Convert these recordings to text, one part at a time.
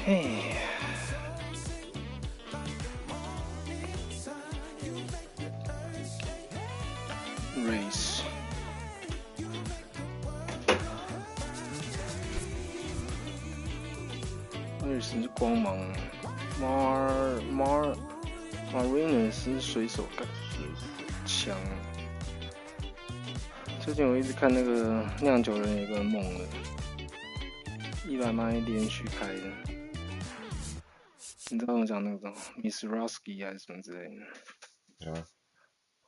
嘿。Race， 瑞士是光芒 ，Mariner 是水手感强。最近我一直看那个酿酒人有个很猛的，100迈连续开的，你知道我讲那个 Miss Rosky 还是什么之类的？啊。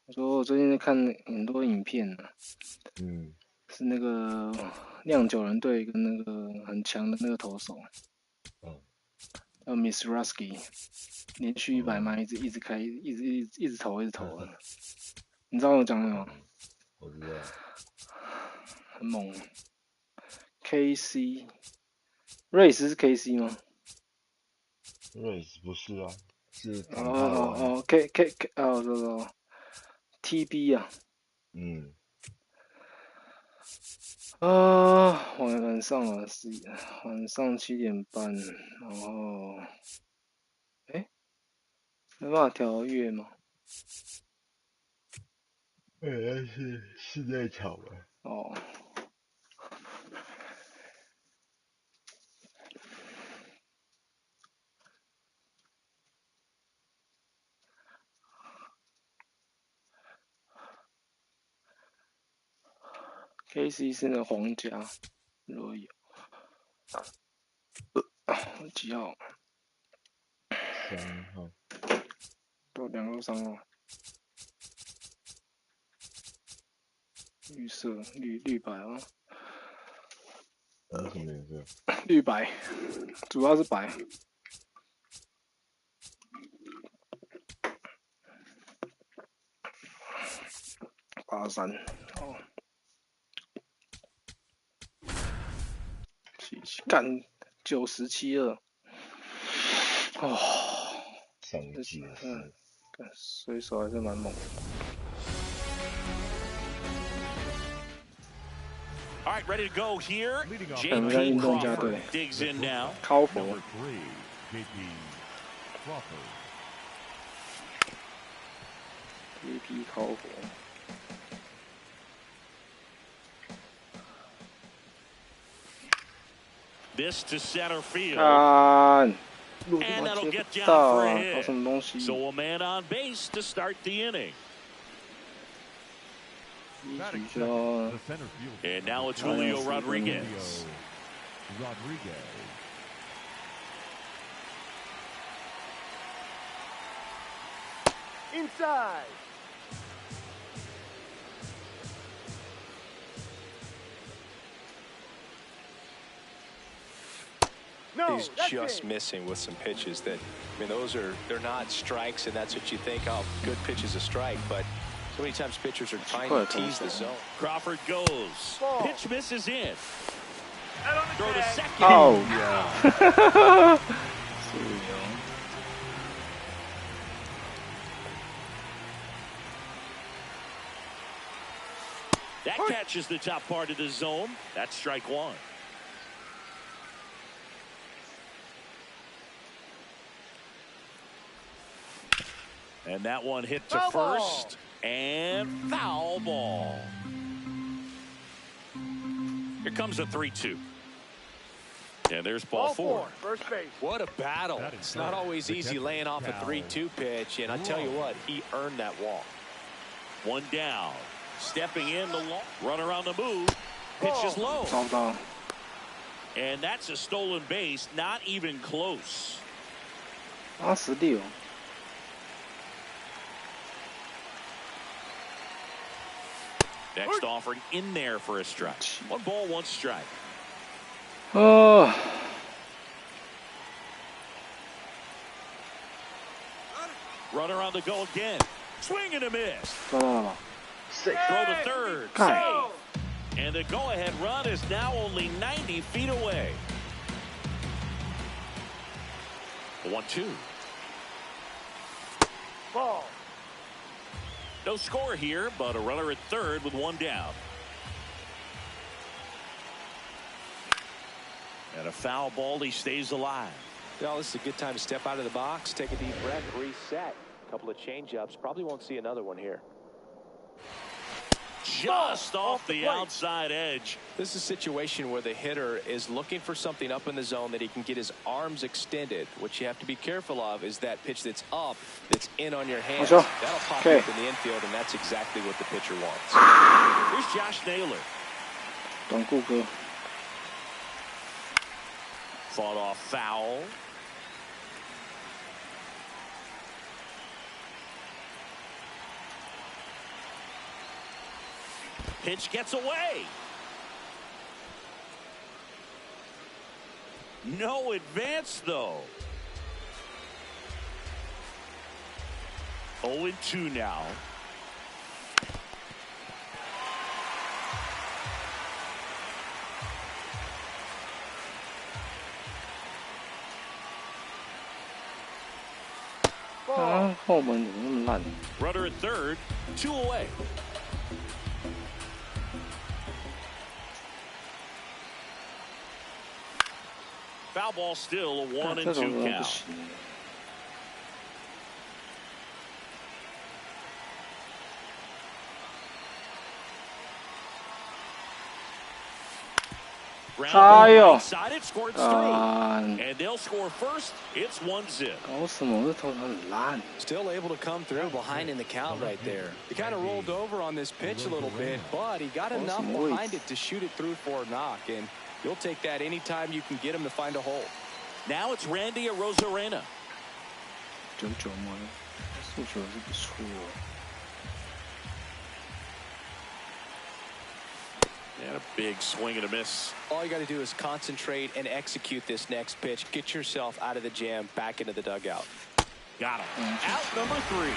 我说我最近在看很多影片呢，是那个酿酒人队跟那个很强的那个投手，叫 Miss Rosky， 连续100迈一直开，一直投的，你知道我讲什么吗？我知道，很猛。KC， 瑞士是 KC 吗？瑞士不是啊，是K 我知道 TB 啊。晚上7点半，然后，没办法调月吗？是室内场吧。哦。KC 是那皇家，如果有，几号3号。都2个3号。绿色，绿白啊。什么颜色？绿白，主要是白。83，哦。干97-2，哦。上一季的事。水手还是蛮猛的。All right, ready to go here. 我们在运动家队。digs in now. 考佛。JP 考佛。This to center field. 看， And that'll get down 到 for 啊， a 搞什 hit. 么东西？ So a man on base to start the inning. And now it's Julio Rodriguez. Inside. He's just missing with some pitches that, I mean, they're not strikes, and that's what you think, oh, good pitch is a strike, but so many times pitchers are trying to tease the zone. Crawford goes. Ball. Pitch misses in. Throw to second. Oh, yeah. That catches the top part of the zone. That's strike one. And that one hit to first. And foul ball. Here comes a 3-2. And there's ball four. First base. What a battle. It's not always easy laying off a 3-2 pitch, and I tell you what, he earned that walk. One down. Stepping in the runner on the move. Pitch is low. And that's a stolen base, not even close. 86。Next offering in there for a strike. 1 ball, 1 strike. Oh. Runner on the go again. Swing and a miss. No. Throw to third. Save. And the go-ahead run is now only 90 feet away. 1-2. Ball. No score here, but a runner at third with 1 down. And a foul ball, he stays alive. Well, this is a good time to step out of the box, take a deep breath, reset. A couple of change-ups. Probably won't see another one here. Just off the outside edge. This is a situation where the hitter is looking for something up in the zone that he can get his arms extended. What you have to be careful of is that pitch that's up, that's in on your hands. That'll pop up in the infield, and that's exactly what the pitcher wants. Here's Josh Naylor. Fought off foul. Pitch gets away. No advance, though. 0-2 now. Runner at third, 2 away. Foul ball still, a 1-2 count. Right side, it scored straight. And they'll score first. It's 1-0. Still able to come through behind in the count right there. He kind of rolled over on this pitch a little bit, but he got enough behind it to shoot it through for a knock. And you'll take that anytime you can get him to find a hole. Now it's Randy Arozarena. And a big swing and a miss. All you got to do is concentrate and execute this next pitch. Get yourself out of the jam, back into the dugout. Got him. Out number 3.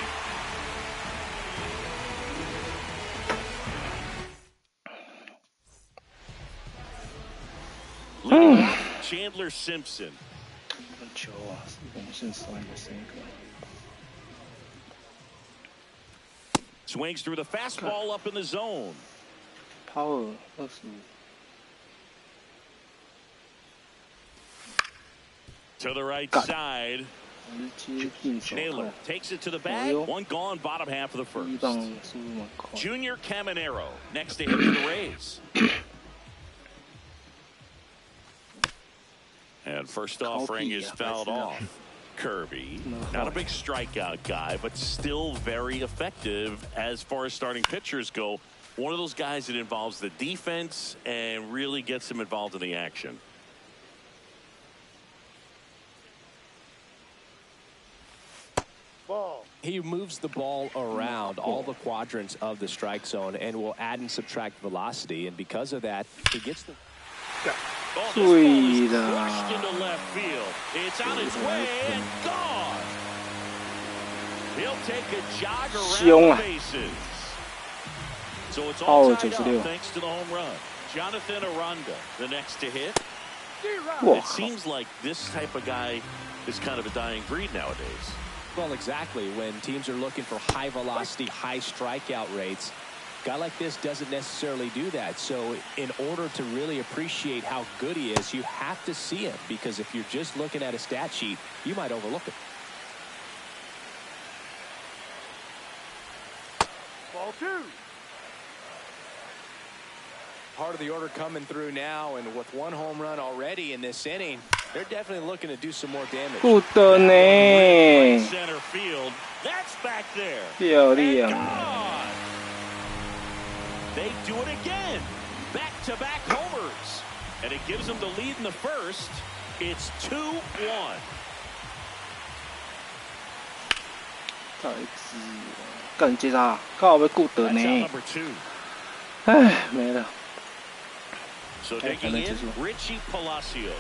Leading off, Chandler Simpson. Swings through the fastball up in the zone. Power. To the right side. Naylor takes it to the bag. One gone, bottom half of the first. Junior Caminero next to him for the Rays. And first offering is fouled off. Kirby, not a big strikeout guy, but still very effective as far as starting pitchers go. One of those guys that involves the defense and really gets them involved in the action. He moves the ball around all the quadrants of the strike zone and will add and subtract velocity. And because of that, he gets the... Oh, this ball is crushed into left field. It's on its way and gone. He'll take a jog around the bases. So it's all tied up thanks to the home run. Jonathan Aranda, the next to hit. It seems like this type of guy is kind of a dying breed nowadays. Well, exactly. When teams are looking for high velocity, high strikeout rates, a guy like this doesn't necessarily do that. So in order to really appreciate how good he is, you have to see him, because if you're just looking at a stat sheet, you might overlook it. Ball 2. Part of the order coming through now, and with one home run already in this inning, they're definitely looking to do some more damage. Right center field. That's back there. And gone. They do it again. Back-to-back homers. And it gives them the lead in the first. It's 2-1. That's number 2. 没了。 So digging in, Richie Palacios.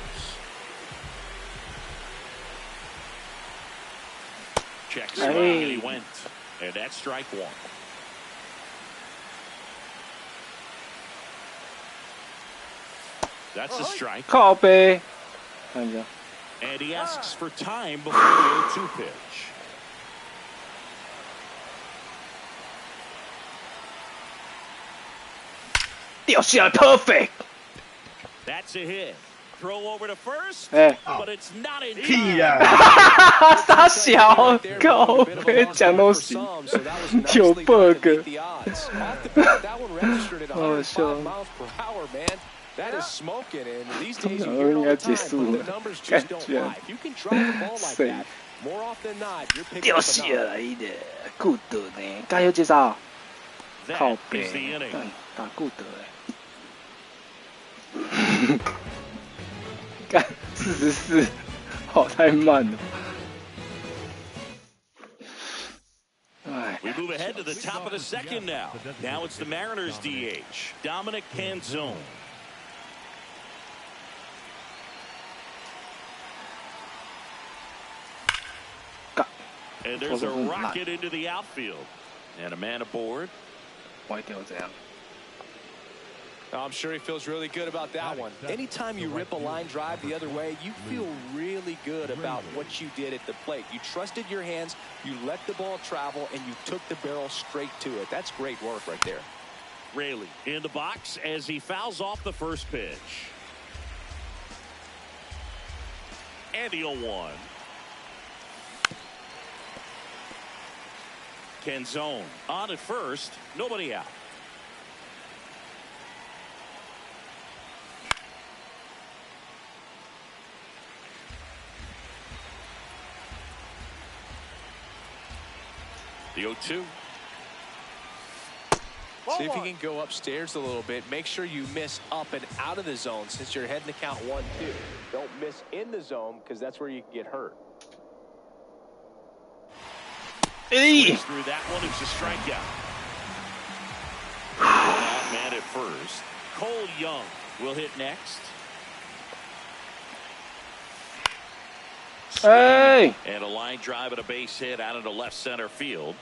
Checks swing and he went. And that's strike 1. That's a strike. 靠背。看一下。 And he asks for time before the 0-2 pitch. Perfect. That's a hit. 哎，屁呀！傻小，靠，讲都行，有 bug， 好笑。应该结束了，感觉谁掉下来的顾德呢？加油介绍，靠北，打顾德哎，干44，好太慢了。We move ahead to the top of the second now. Now it's the Mariners DH, Dominic Canzone. And there's a rocket into the outfield. And a man aboard. I'm sure he feels really good about that one. Anytime you rip a line drive the other way, you feel really good about what you did at the plate. You trusted your hands, you let the ball travel, and you took the barrel straight to it. That's great work right there. Raley in the box as he fouls off the first pitch. And the 0-1. Canzone on at first, nobody out. The 0-2. See if you can go upstairs a little bit. Make sure you miss up and out of the zone since you're heading to count 1-2. Don't miss in the zone because that's where you can get hurt. Hey. Through that one, it's a strikeout. One man at first. Cole Young will hit next. Hey! And a line drive and a base hit out into left center field.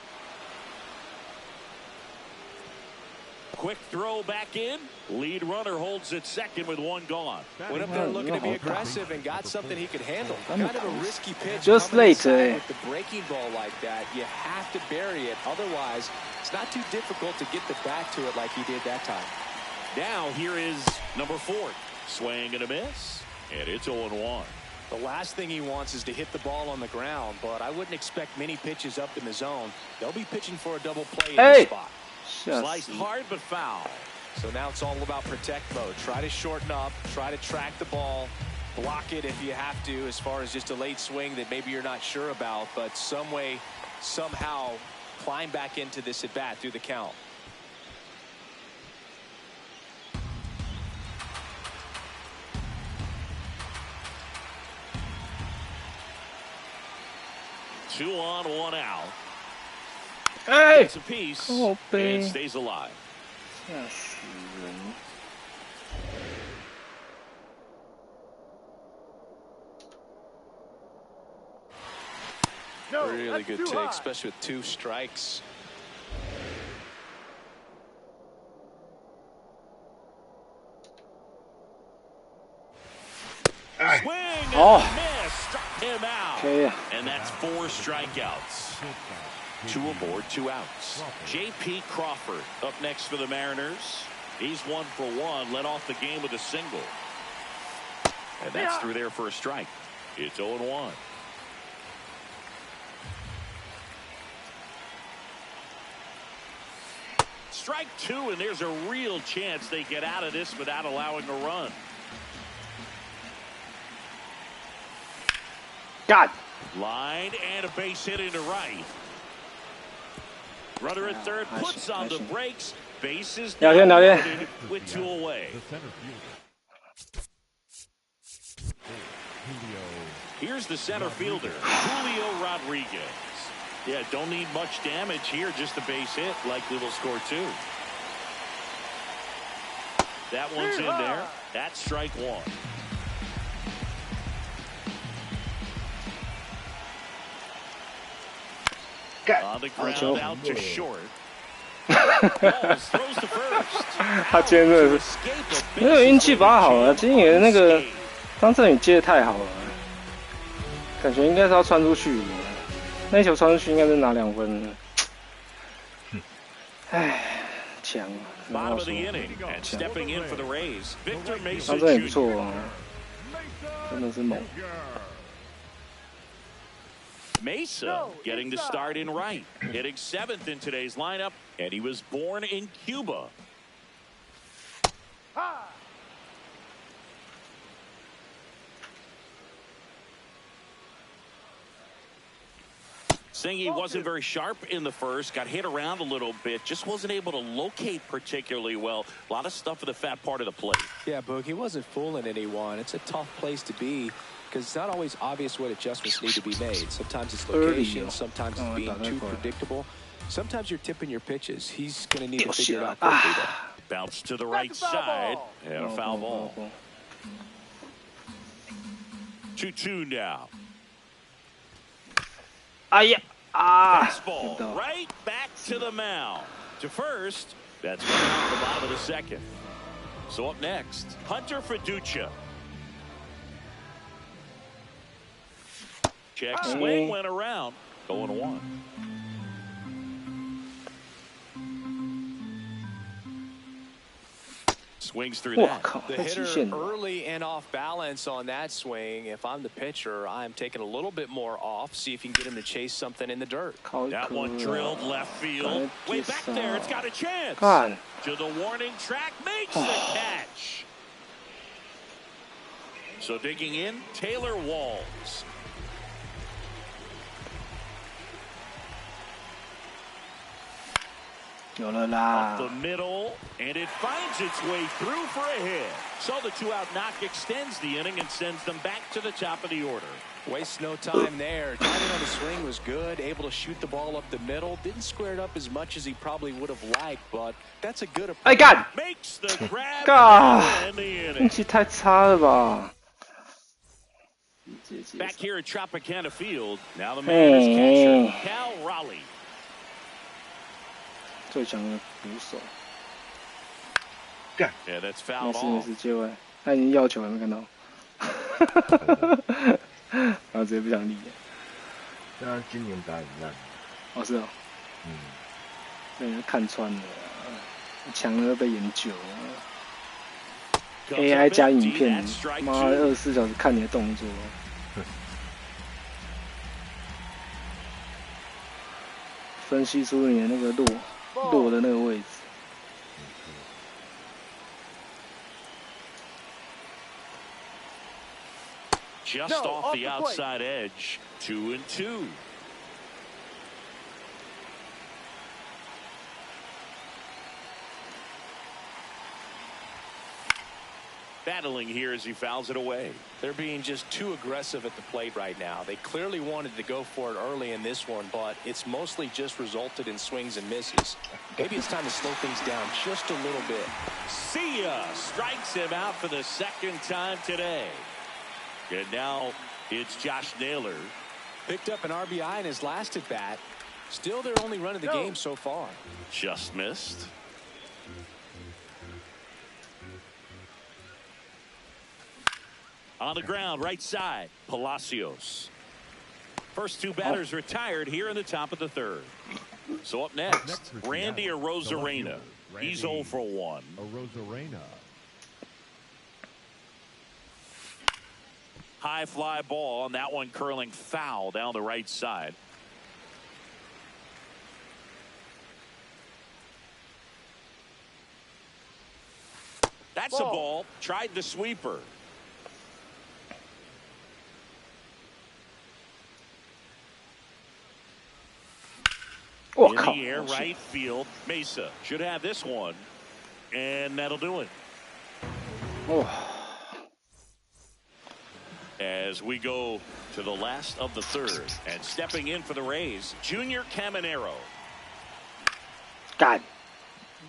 Quick throw back in. Lead runner holds at second with one gone. Went up there looking to be aggressive and got something he could handle. Kind of a risky pitch. Just late, with the breaking ball like that, you have to bury it. Otherwise, it's not too difficult to get the bat to it like he did that time. Now here is number 4. Swing and a miss, and it's 0-1. The last thing he wants is to hit the ball on the ground, but I wouldn't expect many pitches up in the zone. They'll be pitching for a double play in this spot. Sliced hard but foul. So now it's all about protect mode. Try to shorten up, try to track the ball, block it if you have to, as far as just a late swing that maybe you're not sure about, but some way, somehow climb back into this at bat through the count. Two on, one out. Hey! It's a piece and stays alive. Really good take, especially with 2 strikes. Swing and miss, struck him out. Okay. And that's 4 strikeouts. 2 aboard, 2 outs. J.P. Crawford up next for the Mariners. He's 1 for 1, led off the game with a single. And that's through there for a strike. It's 0-1. Strike 2, and there's a real chance they get out of this without allowing a run. God. Line and a base hit into right. Runner at third puts on the brakes. Bases loaded with 2 away. Here's the center fielder, Julio Rodriguez. Yeah, don't need much damage here, just a base hit. Likely will score 2. That one's in there. That's strike 1. On the ground out to short. Throws to first. 他今天真的是没有运气把好了，今天也那个张振宇接的太好了，感觉应该是要穿出去的，那一球穿出去应该是拿2分。唉，强啊！张振宇不错啊。真的是猛。 Mesa getting the start in right, hitting 7th in today's lineup, and he was born in Cuba. Saying he wasn't very sharp in the first, got hit around a little bit, just wasn't able to locate particularly well. A lot of stuff in the fat part of the plate. Yeah, Boog, he wasn't fooling anyone. It's a tough place to be because it's not always obvious what adjustments need to be made. Sometimes it's location, sometimes it's being too predictable. Sometimes you're tipping your pitches. He's going to need to figure it out quickly, though. Bounce to the right side, and a foul ball. 2-2 now. Fastball right back to the mound. To first, that's right out the bottom of the second. So up next, Hunter Fiducia. Check swing went around. 0-1. Swings through that. The hitter early and off balance on that swing. If I'm the pitcher, I'm taking a little bit more off. See if you can get him to chase something in the dirt. That one drilled left field. Way back there. It's got a chance. To the warning track. Makes the catch. So digging in, Taylor Walls. Up the middle, and it finds its way through for a hit. So the 2-out knock extends the inning and sends them back to the top of the order. Wastes no time there. Timing on the swing was good, able to shoot the ball up the middle. Didn't square it up as much as he probably would have liked, but that's a good approach. I got Makes the grab and the inning. 运气太差了吧 Back here at Tropicana Field, now the man is catcher Cal Raleigh. 最强的捕手。 Yeah, that's fouled off. 没事，接回来。他已经要球了，没看到。然后直接不想理。他今年打很烂。哦，是哦。被人看穿了，强的被研究了。AI 加影片，妈24小时看你的动作。分析出你的那个落的那个位置。 Just off the outside edge, 2-2. Battling here as he fouls it away. They're being just too aggressive at the plate right now. They clearly wanted to go for it early in this one, but it's mostly just resulted in swings and misses. Maybe it's time to slow things down just a little bit. See ya! Strikes him out for the second time today. And now it's Josh Naylor. Picked up an RBI in his last at bat. Still their only run of the game so far. Just missed. On the ground, right side, Palacios. First two batters retired here in the top of the third. So up next, Randy Arozarena. He's 0 for 1. Arozarena. High fly ball, and that one curling foul down the right side. That's a ball. Tried the sweeper. In the air, right field. Mesa should have this one, and that'll do it. As we go to the last of the third, and stepping in for the Rays, Junior Caminero. God.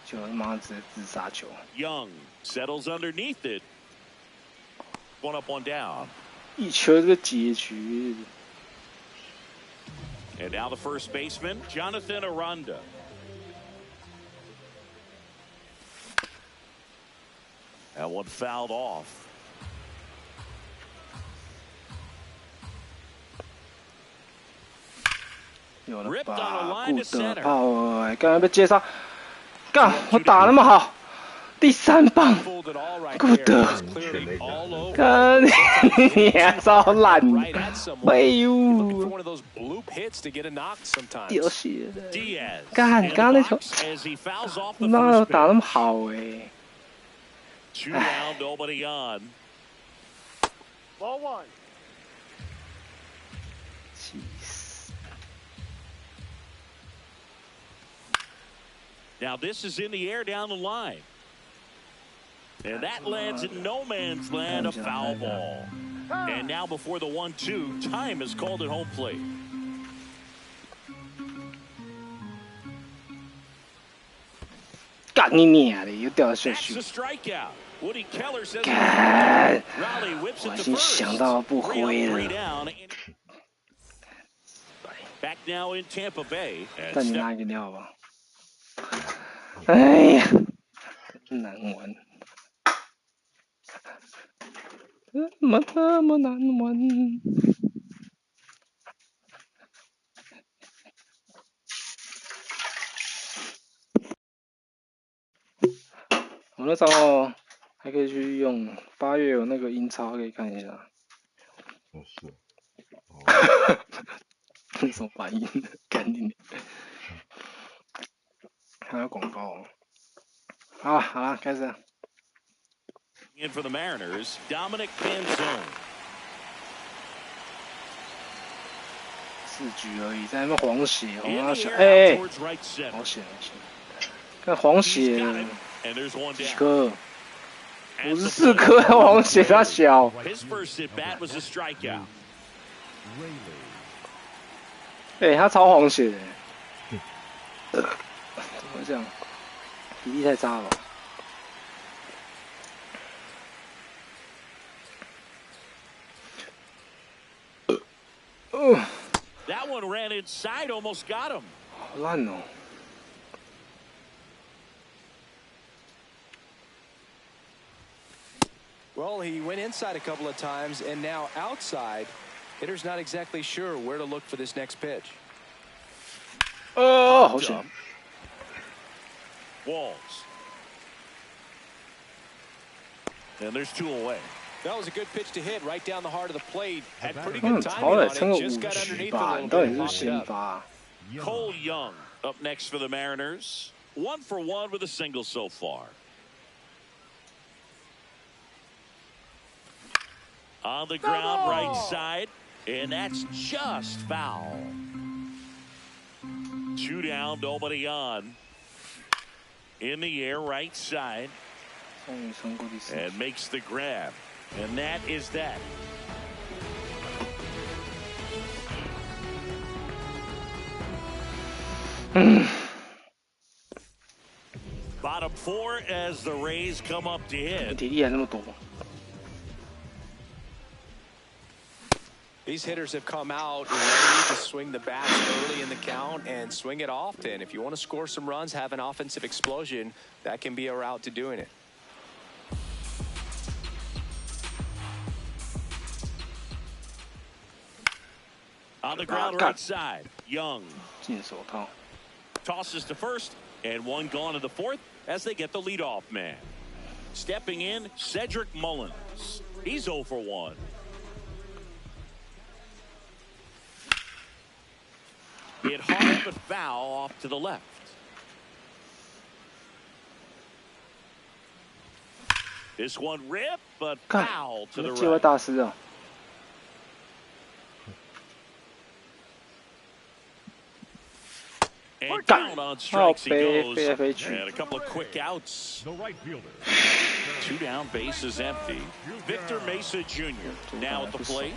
就他妈直接自杀球。Young settles underneath it. 1 up, 1 down. 一球这个结局。 And now the first baseman, Jonathan Aranda. That one fouled off. Ripped on a line to center. 刚才被接杀，干！我打那么好，第3棒 ，good，看你呀，超烂，哎呦，丢血了，干，刚刚那球，妈的打那么好哎，哎。气死！ Now this is in the air down the line. And that lands in no man's land, a foul ball. And now before the 1-2, time is called at home plate. God, 你娘的，又掉下去！干！我已经想到不挥了。带你拿饮料吧。哎呀，难玩，这么难玩。我那时候还可以去用，8月有那个英超可以看一下。哦是。这什么反应？赶紧。还有广告。好了，开始。In for the Mariners, Dominic Manzone. 4局而已，在那边黄血，红血，哎，好险！看黄血几颗，54颗黄血，他小。哎，他超黄血的，怎么会这样？体力太差了。That one ran inside, almost got him. 好烂哦。Well, he went inside a couple of times, and now outside. Hitter's not exactly sure where to look for this next pitch. 好险。Walls. And there's 2 away. That was a good pitch to hit right down the heart of the plate. Had pretty good timing on it. Just got underneath a little bit. Cole Young up next for the Mariners. 1 for 1 with a single so far. On the ground, right side, and that's just foul. 2 down, nobody on. In the air, right side, and makes the grab. And that is that. Bottom 4 as the Rays come up to hit. 体力还那么多。These hitters have come out ready to swing the bats early in the count and swing it often. If you want to score some runs, have an offensive explosion, that can be a route to doing it. On the ground, right side, Young tosses to first, and 1 gone to the 4th as they get the leadoff man. Stepping in, Cedric Mullins. He's 0 for 1. Hit hard but foul off to the left. This one ripped, but foul to the right. And down on strikes he goes, and a couple of quick outs. 2 down, bases empty. Victor Mesa Jr. now at the plate.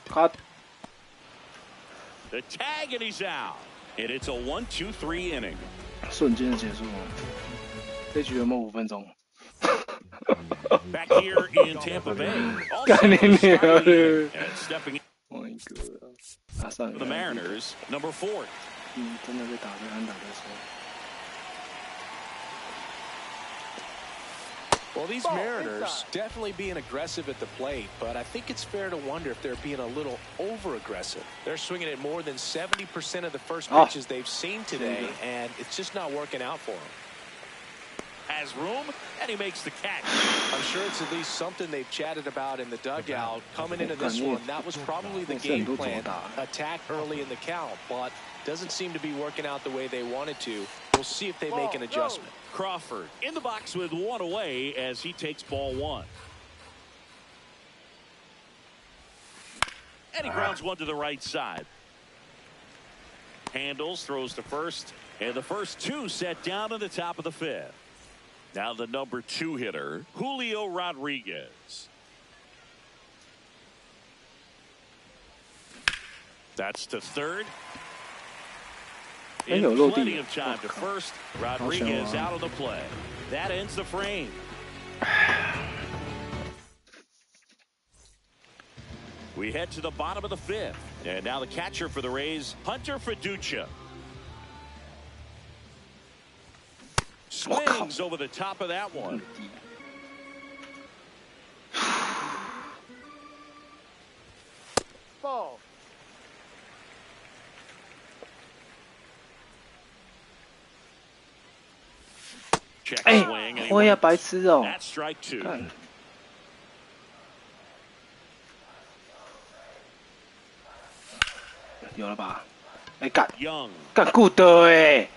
Cut. The tag and he's out. And it's a 1-2-3 inning. 瞬间结束了，这局有没有5分钟？ Back here in Tampa Bay. 干你娘的！ And stepping in. My God. For the Mariners, number 4. 真的被打被安打的时候。Well, these Mariners definitely being aggressive at the plate, but I think it's fair to wonder if they're being a little over-aggressive. They're swinging at more than 70% of the first pitches they've seen today, and it's just not working out for them. Has room, and he makes the catch. I'm sure it's at least something they've chatted about in the dugout. Coming into this one, that was probably the game plan. Attack early in the count, but doesn't seem to be working out the way they wanted to. We'll see if they make an adjustment. Crawford in the box with one away as he takes ball one. And he grounds one to the right side. Handles, throws to first, and the first two set down in the top of the fifth. Now the number 2 hitter, Julio Rodriguez. That's to third. In plenty of time to first. Rodriguez out of the play. That ends the frame. We head to the bottom of the fifth. And now the catcher for the Rays, Hunter Fiducia. Swings over the top of that one. Ball. Check swing. Oh yeah, 白痴哦。 That's strike 2. 有了吧？哎干 Young. 干顾的哎，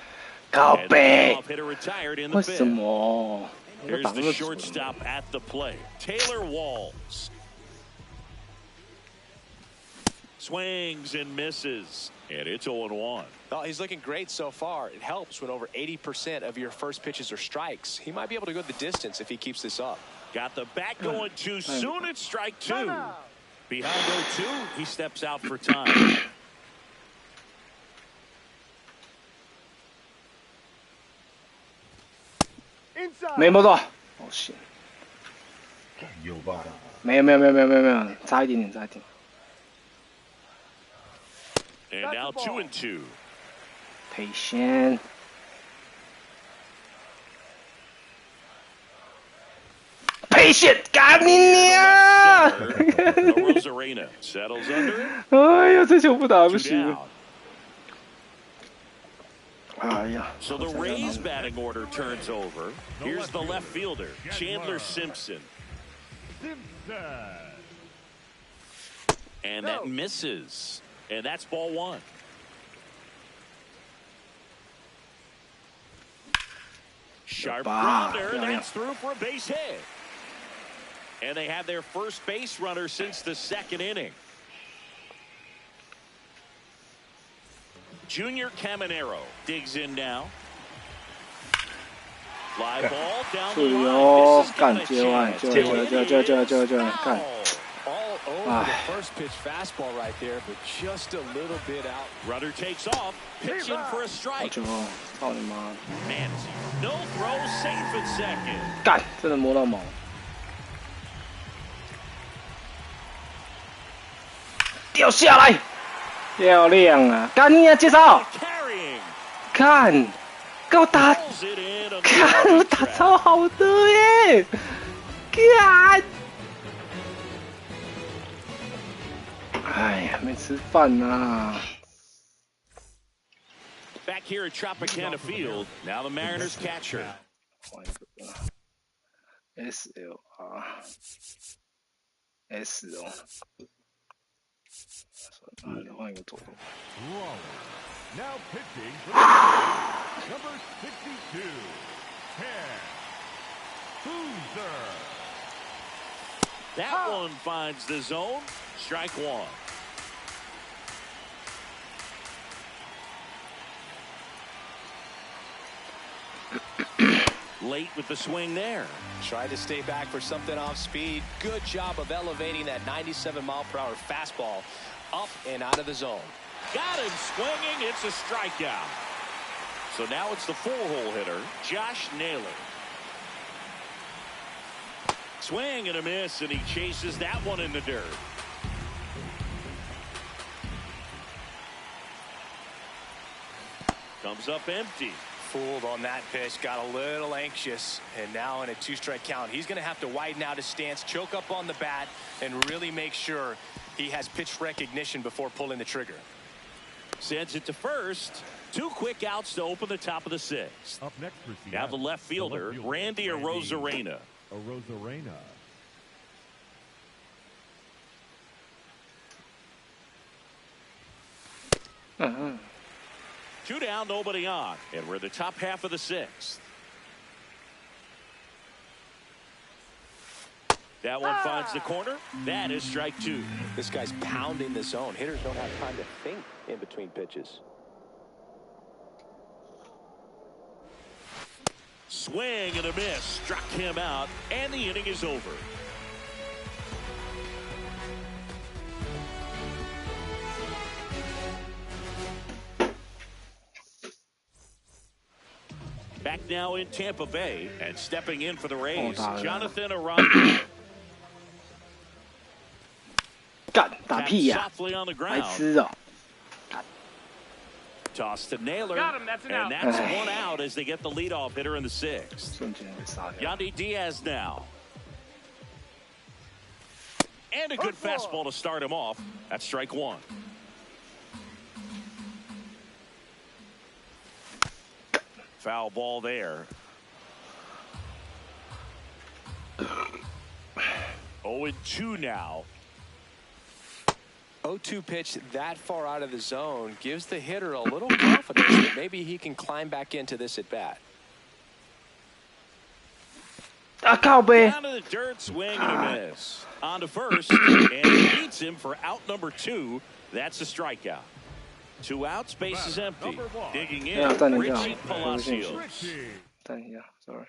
靠北。 Retired in the 为什么？ Here's the shortstop at the plate, Taylor Walls. Swings and misses, and it's 0-1. Well, he's looking great so far. It helps when over 80% of your first pitches are strikes. He might be able to go the distance if he keeps this up. Got the bat going too soon. It's strike 2. Behind 0-2, he steps out for time. Inside. 没摸到，哦行，有吧？没有，差一点点，差一点。 And now 2-2. Patient. Patient， 干你娘！ Rosarena settles under it. 哎呀，这球不打不 Two 行 down.。哎呀。 So the Rays batting order turns over. Here's the left fielder, Chandler Simpson. And that misses. And that's ball 1. Sharp grounder. That's through for a base hit. And they have their first base runner since the second inning. Junior Caminero digs in now. Fly ball down the line. This is got a chance. All over the first pitch fastball right there, but just a little bit out. Runner takes off, pitching for a strike. 操你妈！ Nancy, no throw, safe at second. 干，真的摸到毛。掉下来，漂亮啊！干你啊，介绍！ Carrying. 看，给我打， Pulls it in on the 看我 outside 打 track. 超好的耶！看。 哎呀，没吃饭呐、 Back here at Tropicana Field, now the Mariners catcher. 换一个 SLR S 哦，换一个左投。 Now pitching for the number 62, Ken Boozer. That one finds the zone. Strike 1. Late with the swing there. Tried to stay back for something off speed. Good job of elevating that 97-mile-per-hour fastball up and out of the zone. Got him swinging. It's a strikeout. So now it's the 4-hole hitter, Josh Naylor. Swing and a miss, and he chases that one in the dirt. Comes up empty. fooled on that pitch, got a little anxious, and now in a 2-strike count, he's going to have to widen out his stance, choke up on the bat, and really make sure he has pitch recognition before pulling the trigger. Sends it to first. 2 quick outs to open the top of the 6th. Up next for Now the left fielder, Randy Arozarena. Arozarena. Uh-huh. 2 down, nobody on, and we're the top half of the 6th. That one finds the corner. That is strike 2. This guy's pounding the zone. Hitters don't have time to think in between pitches. Swing and a miss. Struck him out, and the inning is over. Back now in Tampa Bay, and stepping in for the Rays, Jonathan Aranda. 干打屁呀、 softly on the 白 ground. 痴哦、 Toss to Naylor. Got him, that's an and out. that's one out as they get the leadoff hitter in the 6th. 瞬间被杀掉。 Yandy Diaz now. And a good fastball to start him off. That's strike 1. Foul ball there. 0-2 now. 0-2 pitch that far out of the zone gives the hitter a little confidence that maybe he can climb back into this at bat. 啊靠背！ Down to the dirt, swing and a miss. On to first, and he beats him for out number 2. That's a strikeout. 2 outs, base is empty. Digging in, Richie Palacios. 等一下 ，sorry。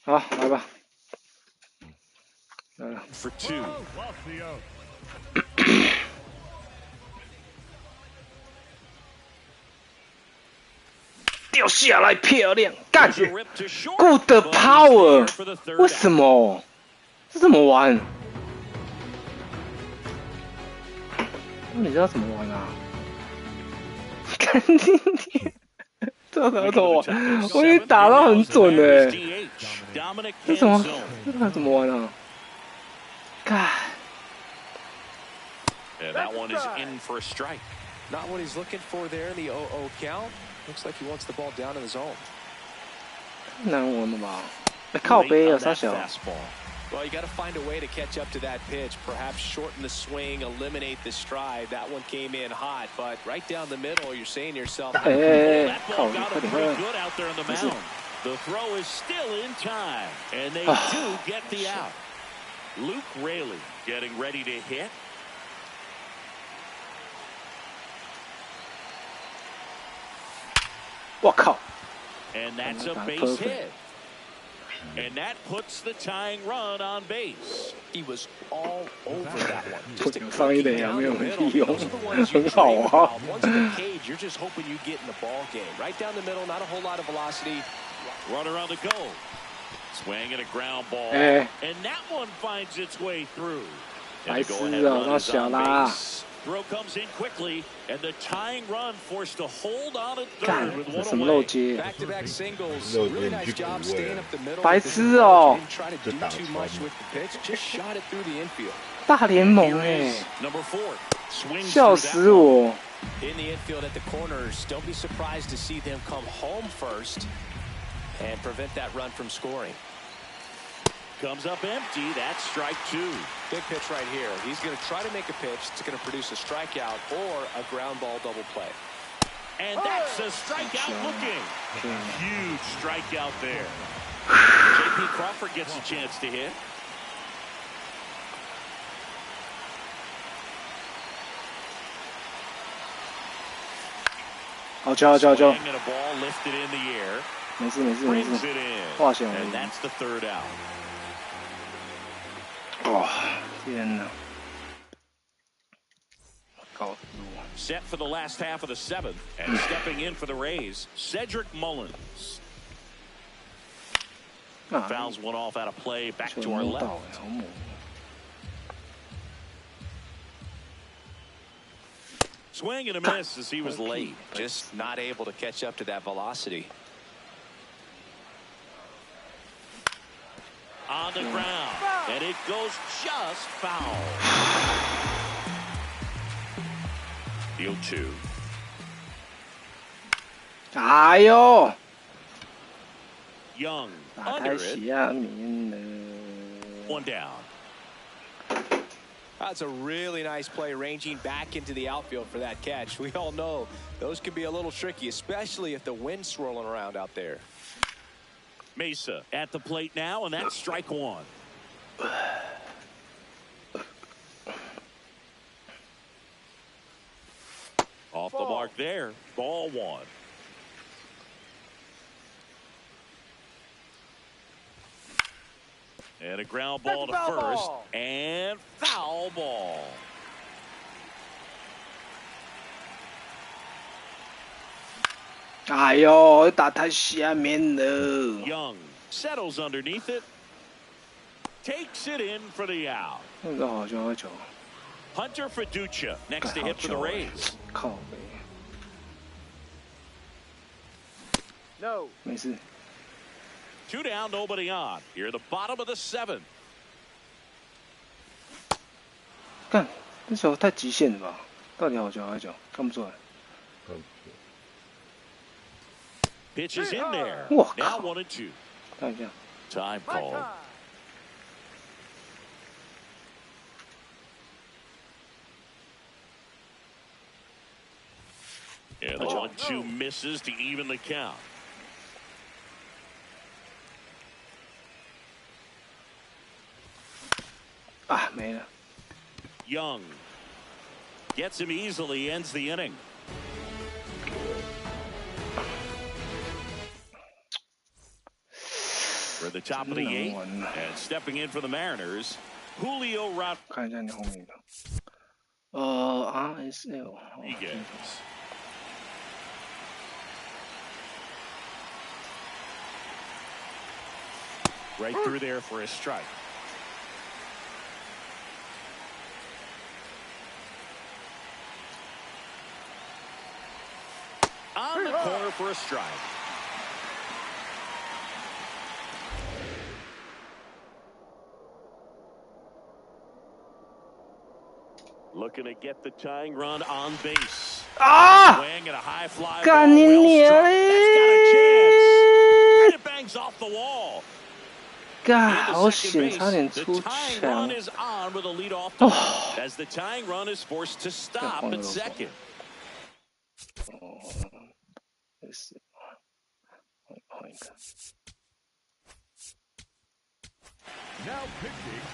好，来吧。来了。 For 2. Lost the out. 掉下来漂亮，干 There's a rip to short, ！Good but he's power， there for the third 为什 out. 么？这怎么玩？你知道怎么玩啊？干你！这怎么玩？我已经打到很准了、欸。这怎么？这怎么玩啊？干！ And that one is in for a strike. Not what he's looking for there in the 0-0 count. Looks like he wants the ball down in the zone. 难玩的吧？靠背啊，傻小。 Well, you got to find a way to catch up to that pitch. Perhaps shorten the swing, eliminate the stride. That one came in hot, but right down the middle, you're saying to yourself, that ball got him pretty good out there on the mound. The throw is still in time, and they do get the out. Luke Raley getting ready to hit. And that's a base hit. And that puts the tying run on base. He was all over that one. 不讲上一点也没有屁用，很好啊。 Once in the cage, you're just hoping you get in the ball game. Right down the middle, not a whole lot of velocity. Runner on the go. Swing and a ground ball. 哎， And that one finds its way through. 白痴啊，那小啦。 Throw comes in quickly, and the tying run forced to hold on at 干 third with 这 one 什么漏 away. 接？ Back-to-back singles. Really nice job staying up the middle. 白痴哦！ Didn't try to do too much with the pitch. Just shot it through the infield. 大联盟哎， Number 4. Swings 笑 through 死 that one. 我！ In the infield at the corners, don't be surprised to see them come home first and prevent that run from scoring. Comes up empty. That's strike 2. Big pitch right here. He's going to try to make a pitch that's going to produce a strikeout or a ground ball double play. And that's a strikeout looking. Huge strikeout there. J.P. Crawford gets a chance to hit. Swing and a ball lifted in the air. 没事没事没 Brings 事 it in. 化险为 And 夷。 that's the third out. 哇，天哪！搞死我！ Set for the last half of the 7th, and stepping in for the Rays, Cedric Mullins. Fouls one off out of play. Back to our left. Swing and a miss as he was late. Just not able to catch up to that velocity. On the ground. And it goes just foul. Deal 2. 哎呦！ Young 打 under 太 it. 下面了。 One down. That's a really nice play, ranging back into the outfield for that catch. We all know those can be a little tricky, especially if the wind's swirling around out there. Mesa at the plate now, and that's strike 1. Off the mark there. Ball 1. And a ground ball to first. And foul ball.哎呦，打太下面了。 Young settles underneath it. Takes it in for the out. 那个好久好久。 Hunter Fiducia next to hit for the Rays. 靠北。No. 没事。 2 down, nobody on. Here at the bottom of the 7th. 干，这球太极限了吧？到底好久好久，看不出来。 Pitch is in there. 哇 Now 靠！ 1 and 2. 看一下。 Time call. And the 1-2 misses to even the count. Ah, 没了。 Young gets him easily, ends the inning. For the top of the 8th, and stepping in for the Mariners, Julio Rodriguez. 看一下你后面的。RSL。Right through there for a strike. On the corner for a strike. Looking to get the tying run on base. Ah! Swing and a high fly 干 ball. 你 Well 娘 struck. 嘞！ That's got a chance. And it bangs off the wall. 干， Into 好 second 险， base. 差点 The 出 tying 墙 run。is on with a leadoff double, as the tying run is forced to stop at second. 没事，换一个。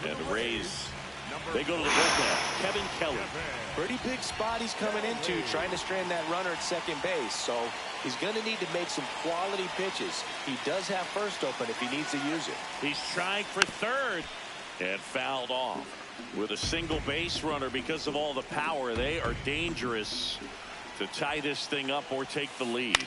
And the Rays, they go to the bullpen. Kevin Kelly. Pretty big spot he's coming into, trying to strand that runner at second base. So he's going to need to make some quality pitches. He does have first open if he needs to use it. He's trying for third and fouled off. With a single base runner, because of all the power, they are dangerous to tie this thing up or take the lead.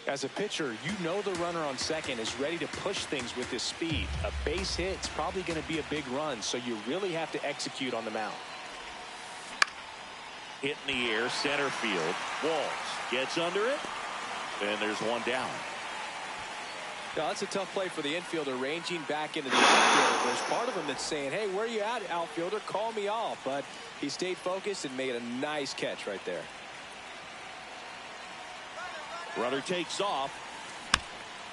As a pitcher, you know the runner on second is ready to push things with his speed. A base hit's probably going to be a big run, so you really have to execute on the mound. Hit in the air, center field. Walls gets under it, and there's one down. Now, that's a tough play for the infielder, ranging back into the outfield. There's part of him that's saying, hey, where are you at, outfielder? Call me off. But he stayed focused and made a nice catch right there. Runner takes off.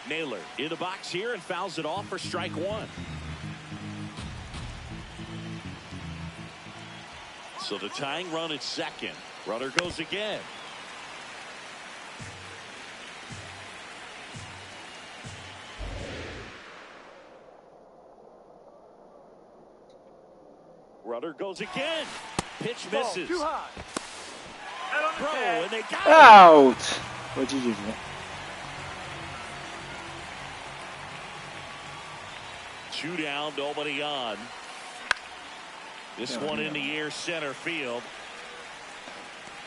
Naylor in the box here and fouls it off for strike 1. So the tying run at second. Runner goes again. Runner goes again. Pitch misses. Too high. Throw, and they got it. Out！ 我继续。 2 down, nobody on. This one in the air, center field.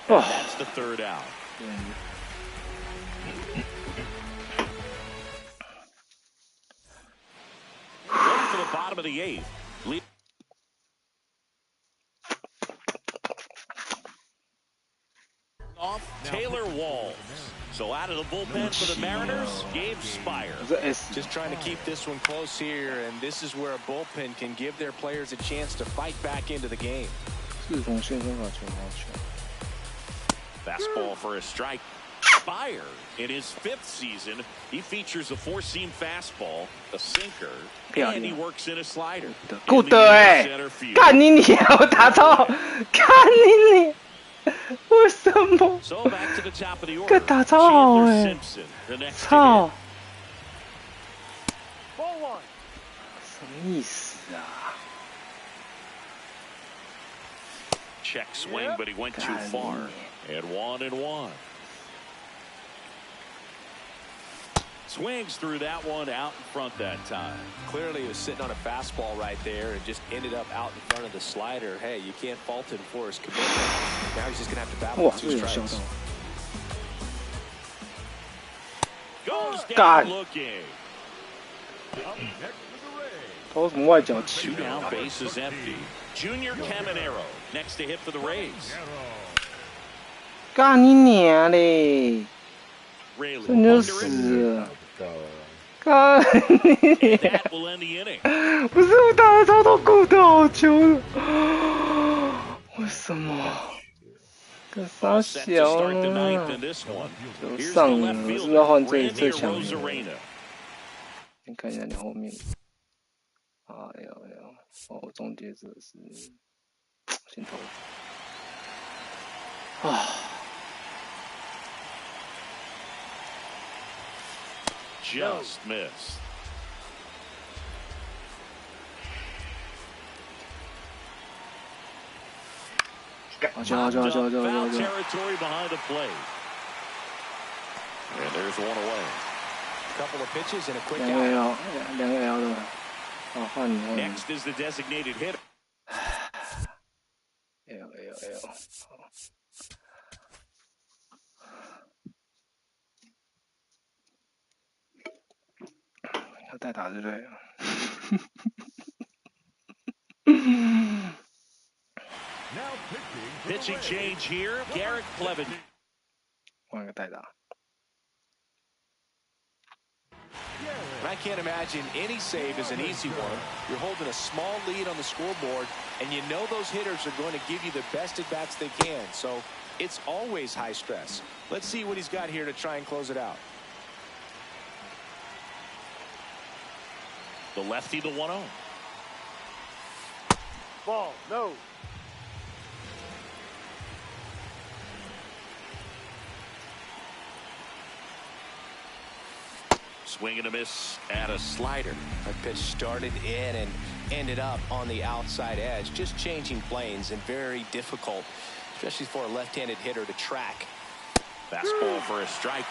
And that's the third out. bottom of the 8th. Off Taylor Walls. So out of the bullpen for the Mariners, Gabe Spire. Just trying to keep this one close here, and this is where a bullpen can give their players a chance to fight back into the game. Fastball for a strike. Spire, in his 5th season, he features a 4-seam fastball, a sinker, and he works in a slider. Good 干你娘！我打超，干你娘！为什么？干打超好操！什么意思啊 ？Check swing, but he went too far. And 1-1. Swings through that one out in front that time. Clearly he was sitting on a fastball right there and just ended up out in front of the slider. Hey, you can't fault him for his commitment. Now he's just going to have to battle with 2 strikes. Goes down looking. 投什么外角球 2 down, base is empty. Junior Caminero next to hit for the Rays. 干你娘嘞！这你就死了！干你娘！不是我打的超多骨头球的，为什么？干啥小呢？球上了，是不是要换最强的？先看一下你后面。哎呀哎呀！哦，终结者是先投。啊。Just missed. Foul territory behind the plate. And there's one away. Couple of pitches and a quick out. 2个 L 的。哦，换你。Next is the designated hitter. L。要代打对不对？Pitching change here, Garrett Clevin. 换个代打。I can't imagine any save is an easy one. You're holding a small lead on the scoreboard, and you know those hitters are going to give you the best at bats they can. So it's always high stress. Let's see what he's got here to try and close it out. The lefty, the 1-0. Ball, no. Swing and a miss at a slider. That pitch started in and ended up on the outside edge. Just changing planes and very difficult, especially for a left-handed hitter to track. Fastball for a strike.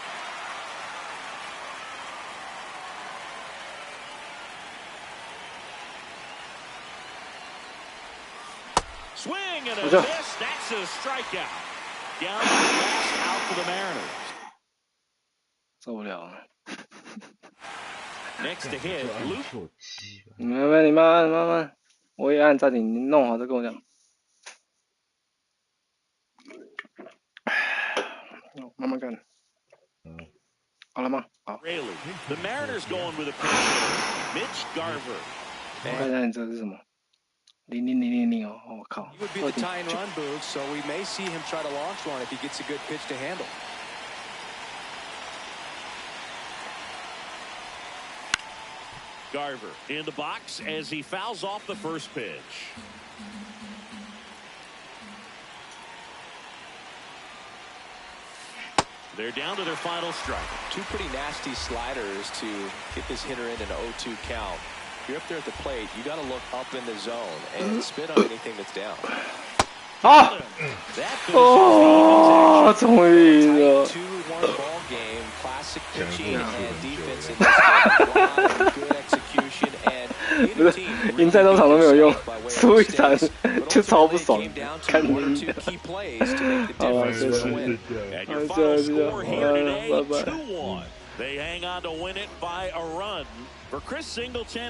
Swing and a miss. That's a strikeout. Down to the last out for the Mariners. 受不了了。Next to hit, Luke. 你慢慢，我也按暂停，你弄好再跟我讲。慢慢干。好了吗？好。The Mariners going with a pitch hitter, Mitch Garver. 我看一下你这是什么？0000哦，我靠。He would be the tie and run booth, so we may see him try to launch one if he gets a good pitch to handle. Garver in the box as he fouls off the first pitch. They're down to their final strike. 2 pretty nasty sliders to get this hitter in an 0-2 count. If you're up there at the plate, you got to look up in the zone and spit on anything that's down. 啊！哦，终于了。2-1 ball game, classic pitching and defense in this game. Good execution and neither team 赢再多场都没有用，输一场就超不爽。看你。好吧，谢谢。拜拜。They hang on to win it by a run. For Chris Singleton